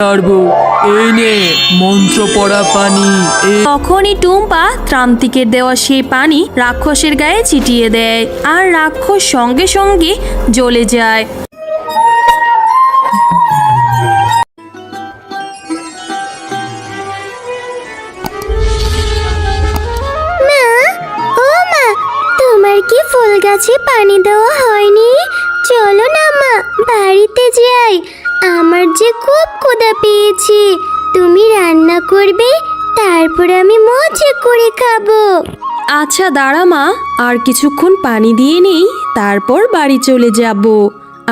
পারবো। এই নে মন্ত্র পড়া পানি। তখনই টুম্পা ত্রান্তিকের দেওয়া সেই পানি রাক্ষসের গায়ে ছিটিয়ে দেয় আর রাক্ষস সঙ্গে সঙ্গে জ্বলে যায়। তোমার কি ফুল গাছে পানি দেওয়া হয়নি? চলো না মা, বাড়িতে যাই। আমার যে খুব ক্ষুধা পেয়েছে। তুমি রান্না করবে, তারপর আমি মজা করে খাবো। আচ্ছা দাঁড়া মা, আর কিছুক্ষণ পানি দিয়ে নেই, তারপর বাড়ি চলে যাব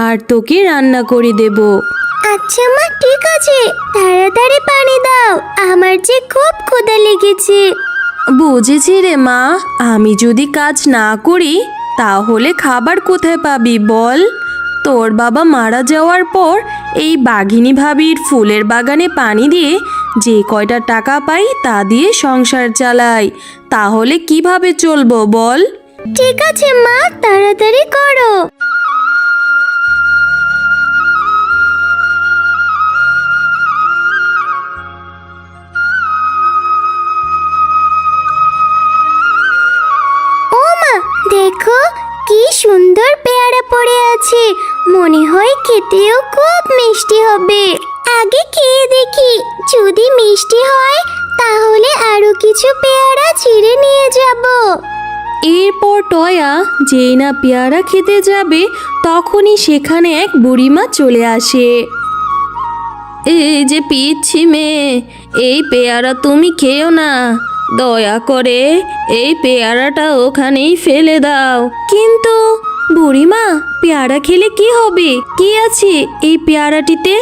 আর তোকে রান্না করে দেব। আচ্ছা মা, ঠিক আছে, তাড়াতাড়ি পানি দাও, আমার যে খুব ক্ষুধা লেগেছে। বুঝেছি রে মা, আমি যদি কাজ না করি তাহলে খাবার কোথায় পাবি বল? তোর বাবা মারা যাওয়ার পর এই বাঘিনী ভাবির ফুলের বাগানে পানি দিয়ে যে কয়টা টাকা পাই তা দিয়ে সংসার চালাই, তাহলে কিভাবে চলবো বল? ঠিক আছে মা, তাড়াতাড়ি করো। ও মা, দেখো কি সুন্দর পেয়ারা পড়ে আছে, মনে হয় খেতেও খুব মিষ্টি হবে। আগে খেয়ে দেখি, যদি মিষ্টি হয় তাহলে আরো কিছু পেয়ারা ছিঁড়ে নিয়ে যাব। এরপর টয়া যেই না পেয়ারা খেতে যাবে তখনই সেখানে এক বুড়িমা চলে আসে। এই যে পিচ্ছি মেয়ে, এই পেয়ারা তুমি খেও না, দয়া করে এই পেয়ারাটা ওখানেই ফেলে দাও। কিন্তু বুড়িমা, পেয়ারা খেলে কি হবে? কি আছে এই পেয়ারাটিতে?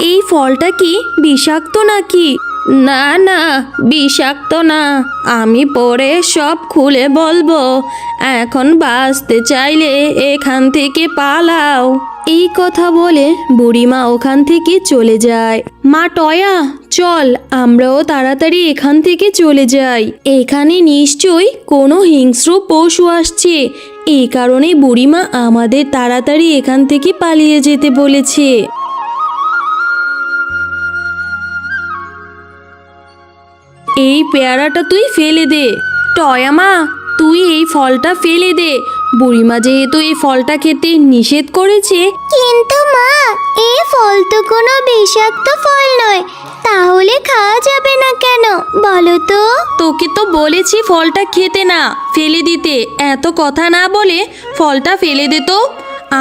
এই ফলটা কি বিষাক্ত নাকি? না না, বিষাক্ত না, আমি পরে সব খুলে বলবো। এখন বাঁচতে চাইলে এখান থেকে পালাও। এই কথা বলে বুড়িমা ওখান থেকে চলে যায়। মা টয়া, চল আমরাও তাড়াতাড়ি এখান থেকে চলে যাই। এখানে নিশ্চয়ই কোনো হিংস্র পশু আসছে, এই কারণে বুড়িমা আমাদের তাড়াতাড়ি এখান থেকে পালিয়ে যেতে বলেছে। এই পেয়ারাটা তুই ফেলে দে। টয়া মা, তুই এই ফলটা ফেলে দে, বুড়িমা যেহেতু এই ফলটা খেতে নিষেধ করেছে। কিন্তু মা, এই ফল তো কোনো বিষাক্ত ফল নয়, তাহলে খাওয়া যাবে না কেন বলো তো? তোকে তো বলেছি ফলটা খেতে না, ফেলে দিতে। এত কথা না বলে ফলটা ফেলে দে তো,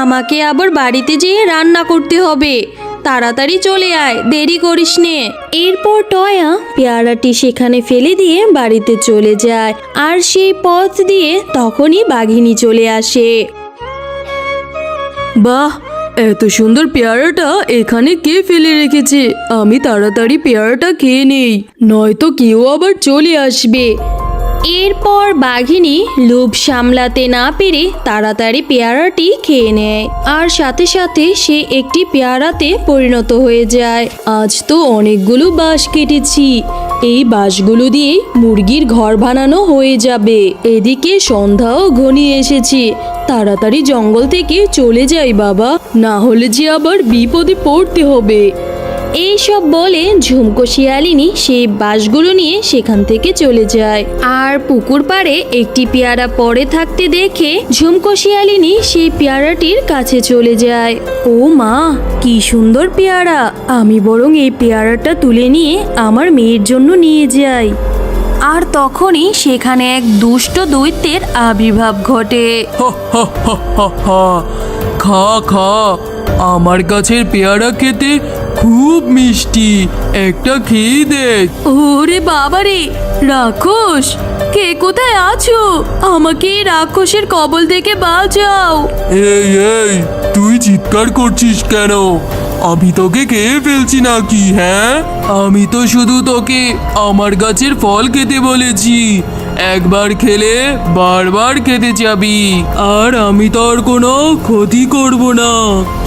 আমাকে আবার বাড়িতে যেয়ে রান্না করতে হবে। তাড়াতাড়ি চলে আয়, দেরি করিস নে। এরপর টয়া পেয়ারাটি সেখানে ফেলে দিয়ে বাড়িতে চলে যায় আর সেই পথ দিয়ে তখনই বাঘিনী চলে আসে। বাহ, এত সুন্দর পেয়ারাটা এখানে কে ফেলে রেখেছে? আমি তাড়াতাড়ি পেয়ারাটা খেয়ে নেই, নয়তো কেউ আবার চলে আসবে। এরপর বাঘিনী লোভ সামলাতে না পেরে তাড়াতাড়ি পেয়ারাটি খেয়ে নেয় আর সাথে সাথে সে একটি পেয়ারাতে পরিণত হয়ে যায়। আজ তো অনেকগুলো বাঁশ কেটেছি, এই বাঁশগুলো দিয়ে মুরগির ঘর বানানো হয়ে যাবে। এদিকে সন্ধ্যাও ঘনিয়ে এসেছে, তাড়াতাড়ি জঙ্গল থেকে চলে যাই বাবা, না হলে যে আবার বিপদে পড়তে হবে। এই সব বলে ঝুমকো শিয়ালিনী সেই বাঁশগুলো নিয়ে সেখান থেকে চলে যায় আর পুকুর পাড়ে একটি পেয়ারা পড়ে থাকতে দেখে ঝুমকো শিয়ালিনী সেই পেয়ারাটির কাছে চলে যায়। ও মা, কি সুন্দর পেয়ারা, আমি বরং এই পেয়ারাটা তুলে নিয়ে আমার মেয়ের জন্য নিয়ে যাই। আর তখনই সেখানে এক দুষ্ট দৈত্যের আবির্ভাব ঘটে। খা খা, আমার গাছের পেয়ারা খেতে খুব মিষ্টি, একটা খেয়ে দেখ। ওরে বাবারে, রাক্ষস, কে কোথায় আছো? আমাকে এই রাক্ষসের কবল থেকে বাঁচাও। এই এই, তুই চিৎকার করছিস কেন? আমি তোকে খেয়ে ফেলছি নাকি? হ্যাঁ, আমি তো শুধু তোকে আমার গাছের ফল খেতে বলেছি। একবার খেলে বারবার খেতে যাবি, আর আমি তোর কোনো ক্ষতি করব না।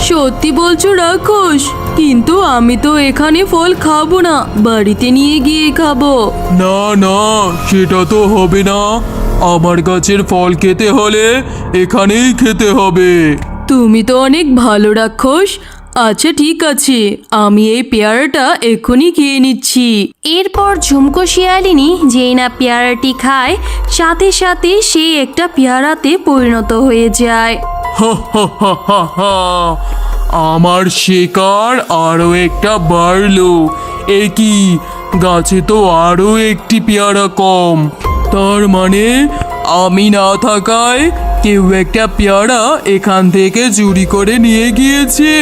সত্যি বলছো রাক্ষস? কিন্তু আমি তো এখানে ফল খাবো না, বাড়িতে নিয়ে গিয়ে খাবো। না না, সেটা তো হবে না। আমার গাছের ফল খেতে হলে এখানেই খেতে হবে। তুমি তো অনেক ভালো রাক্ষস, আচ্ছা ঠিক আছে, আমি এই পেয়ারাটা এক্ষুনি খেয়ে নিচ্ছি। এরপর ঝুমকো শিয়ালিনী যেই না পেয়ারাটি খায়, সাথে সাথে সে একটা পেয়ারাতে পরিণত হয়ে যায়। হা হা হা হা হা। আমার শিকার আরো একটা বাড়লো। এ কি, গাছে তো আরো একটি পেয়ারা কম। তার মানে আমি না থাকায় কেউ একটা পেয়ারা এখান থেকে চুরি করে নিয়ে গিয়েছে।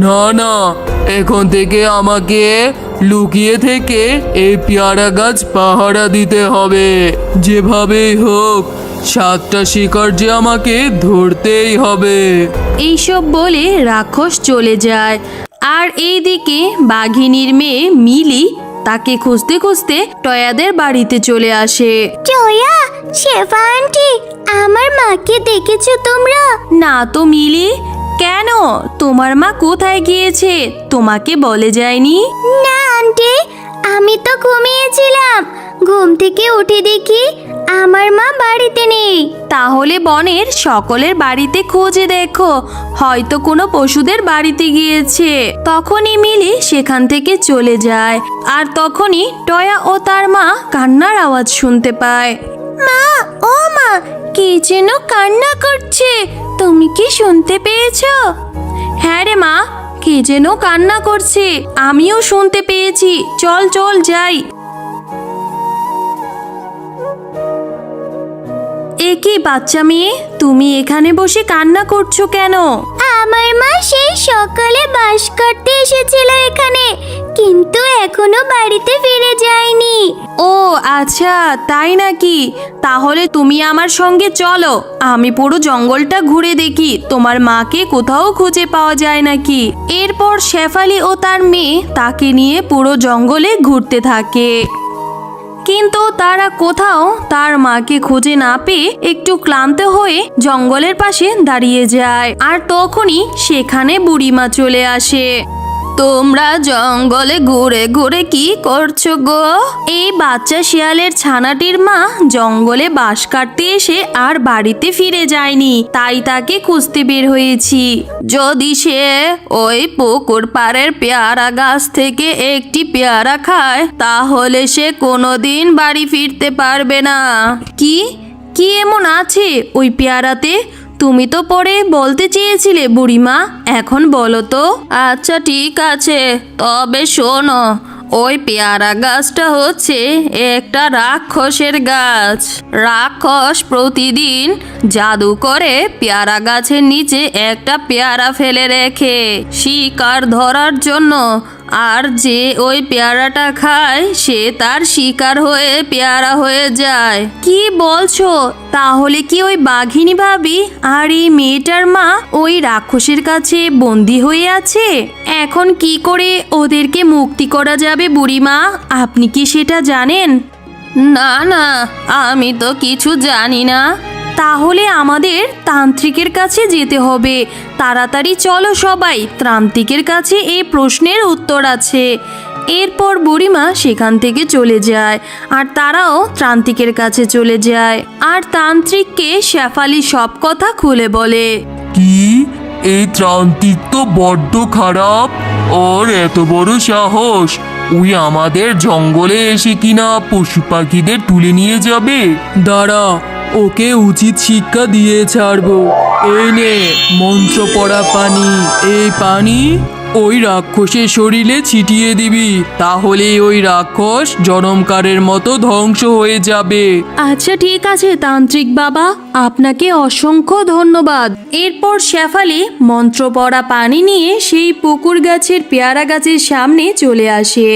না না, এখন থেকে আমাকে লুকিয়ে থেকে এই পেয়ারা গাছ পাহারা দিতে হবে। যেভাবেই হোক 7টা শিকার যে আমাকে ধরতেই হবে। এইসব বলে রাক্ষস চলে যায়। আর এইদিকে বাঘিনীর মেয়ে মিলি তাকে খুঁজতে খুঁজতে টয়াদের বাড়িতে চলে আসে। জয়া, শেফা আন্টি, আমার মাকে দেখেছো তোমরা? না তো মিলি, কেন? তোমার মা কোথায় গিয়েছে? তোমাকে বলে যায়নি? না আন্টি, আমি তো ঘুমিয়েছিলাম। ঘুম থেকে উঠে দেখি আমার মা বাড়িতে নেই। তাহলে বনের সকলের বাড়িতে খুঁজে দেখো, হয়তো কোনো পশুদের বাড়িতে গিয়েছে। তখনই মিলি সেখান থেকে চলে যায়। আর তখনই টয়া ও তার মা কান্নার আওয়াজ শুনতে পায়। মা, ও মা, কে যেন কান্না করছে, তুমি কি শুনতে পেয়েছো? হ্যাঁ রে মা, কে যেন কান্না করছে, আমিও শুনতে পেয়েছি। চল চল যাই। এ কি বাচ্চা মেয়ে, তুমি এখানে বসে কান্না করছো কেন? আমার মা সেই সকালে বাস করতে এসেছিল এখানে, কিন্তু এখনো বাড়িতে ফিরে যায়নি। ও আচ্ছা, তাই নাকি? তাহলে তুমি আমার সঙ্গে চলো, আমি পুরো জঙ্গলটা ঘুরে দেখি তোমার মাকে কোথাও খুঁজে পাওয়া যায় নাকি। এরপর শেফালি ও তার মেয়ে তাকে নিয়ে পুরো জঙ্গলে ঘুরতে থাকে, কিন্তু তারা কোথাও তার মাকে খুঁজে না পেয়ে একটু ক্লান্ত হয়ে জঙ্গলের পাশে দাঁড়িয়ে যায়। আর তখনই সেখানে বুড়িমা চলে আসে। তোমরা জঙ্গলে ঘুরে ঘুরে কি করছো গো? এই বাচ্চা শিয়ালের ছানাটির মা জঙ্গলে বাস কাটতে এসে আর বাড়িতে ফিরে যায়নি, তাই তাকে খুঁজতে বের হয়েছি। যদি সে ওই পুকুর পাড়ের পেয়ারা গাছ থেকে একটি পেয়ারা খায়, তাহলে সে কোনোদিন বাড়ি ফিরতে পারবে না। কি কি এমন আছে ওই পেয়ারাতে? তুমি তো পরে বলতে চেয়েছিলে বুড়িমা, এখন বলো তো। আচ্ছা ঠিক আছে, তবে শোনো, ওই পেয়ারা গাছটা হচ্ছে একটা রাক্ষসের গাছ। রাক্ষস প্রতিদিন জাদু করে পেয়ারা গাছের নিচে একটা পেয়ারা ফেলে রেখে শিকার ধরার জন্য। আর যে ওই পেয়ারাটা খায় সে তার শিকার হয়ে পেয়ারা হয়ে যায়। কি বলছো? তাহলে কি ওই বাঘিনী ভাবি আর এই মেয়েটার মা ওই রাক্ষসের কাছে বন্দি হয়ে আছে? এখন কি করে ওদেরকে মুক্তি করা যাবে বুড়িমা? আপনি কি সেটা জানেন? না না, আমি তো কিছু জানি না। তাহলে আমাদের তান্ত্রিকের কাছে যেতে হবে। তাড়াতাড়ি চলো সবাই, তান্ত্রিকের কাছে এই প্রশ্নের উত্তর আছে। এরপর বুড়িমা সেখান থেকে চলে যায় আর তারাও তান্ত্রিকের কাছে চলে যায়। আর তান্ত্রিককে শেফালি সব কথা খুলে বলে। কি, এই ত্রান্তিক তো বড্ড খারাপ। ওর এত বড় সাহস, ওই আমাদের জঙ্গলে এসে কিনা পশু পাখিদের তুলে নিয়ে যাবে। দাঁড়া, ওকে উচিত শিক্ষা দিয়ে ছাড়বো। এই নে মন্ত্র পড়া পানি, এই পানি ওই রাক্ষসের শরীরে ছিটিয়ে দিবি, তাহলে ওই রাক্ষস জনমকারের মতো ধ্বংস হয়ে যাবে। আচ্ছা ঠিক আছে তান্ত্রিক বাবা, আপনাকে অসংখ্য ধন্যবাদ। এরপর শেফালি মন্ত্র পড়া পানি নিয়ে সেই পুকুর গাছের পেয়ারা গাছের সামনে চলে আসে।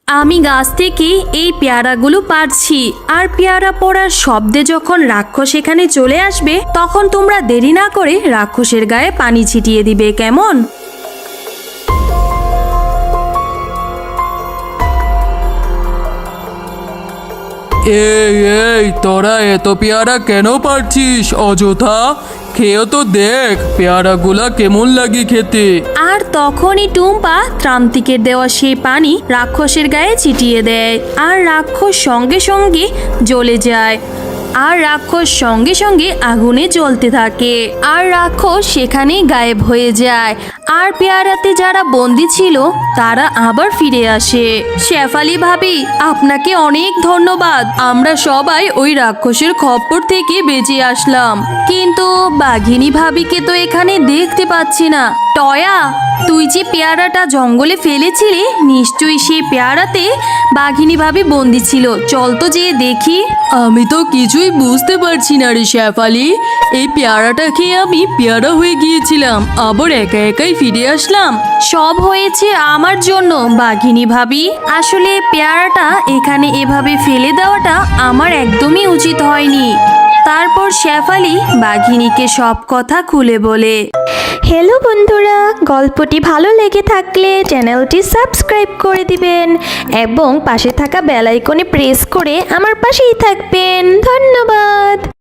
আমি গাছ থেকে এই পেয়ারাগুলো পারছি, আর পেয়ারা পড়ার শব্দে যখন রাক্ষস এখানে চলে আসবে, তখন তোমরা দেরি না করে রাক্ষসের গায়ে পানি ছিটিয়ে দিবে, কেমন? এই এই, তোরা এত পেয়ারা কেন পারছিস অযথা? খেয়েও তো দেখ পেয়ারাগুলা কেমন লাগে খেতে। আর তখনই টুম্পা ত্রান্তিকের দেওয়া সেই পানি রাক্ষসের গায়ে ছিটিয়ে দেয়, আর রাক্ষস সঙ্গে সঙ্গে জ্বলে যায়। আর রাক্ষস সঙ্গে সঙ্গে আগুনে জ্বলতে থাকে আর রাক্ষস সেখানেই গায়েব হয়ে যায় আর পেয়ারাতে যারা বন্দি ছিল তারা আবার ফিরে আসে। শেফালি ভাবি, আপনাকে অনেক ধন্যবাদ। আমরা সবাই ওই রাক্ষসের খপ্পর থেকে বেঁচে আসলাম, কিন্তু বাঘিনী ভাবিকে তো এখানে দেখতে পাচ্ছি না। টয়া, তুই যে পেয়ারাটা জঙ্গলে ফেলেছিলি, নিশ্চয়ই সেই পেয়ারাতে বাঘিনী ভাবি বন্দি ছিল। চল তো যেয়ে দেখি। আমি তো কিছুই বুঝতে পারছি না রে শেফালি। এই পেয়ারাটা খেয়ে আমি পেয়ারা হয়ে গিয়েছিলাম, আবার একা একাই ফিরে আসলাম। সব হয়েছে আমার জন্য বাঘিনী ভাবি। আসলে পেয়ারাটা এখানে এভাবে ফেলে দেওয়াটা আমার একদমই উচিত হয়নি। তারপর শেফালি বাঘিনীকে সব কথা খুলে বলে। হ্যালো বন্ধুরা, গল্পটি ভালো লেগে থাকলে চ্যানেলটি সাবস্ক্রাইব করে দিবেন এবং পাশে থাকা বেল আইকনে প্রেস করে আমার পাশেই থাকবেন। ধন্যবাদ।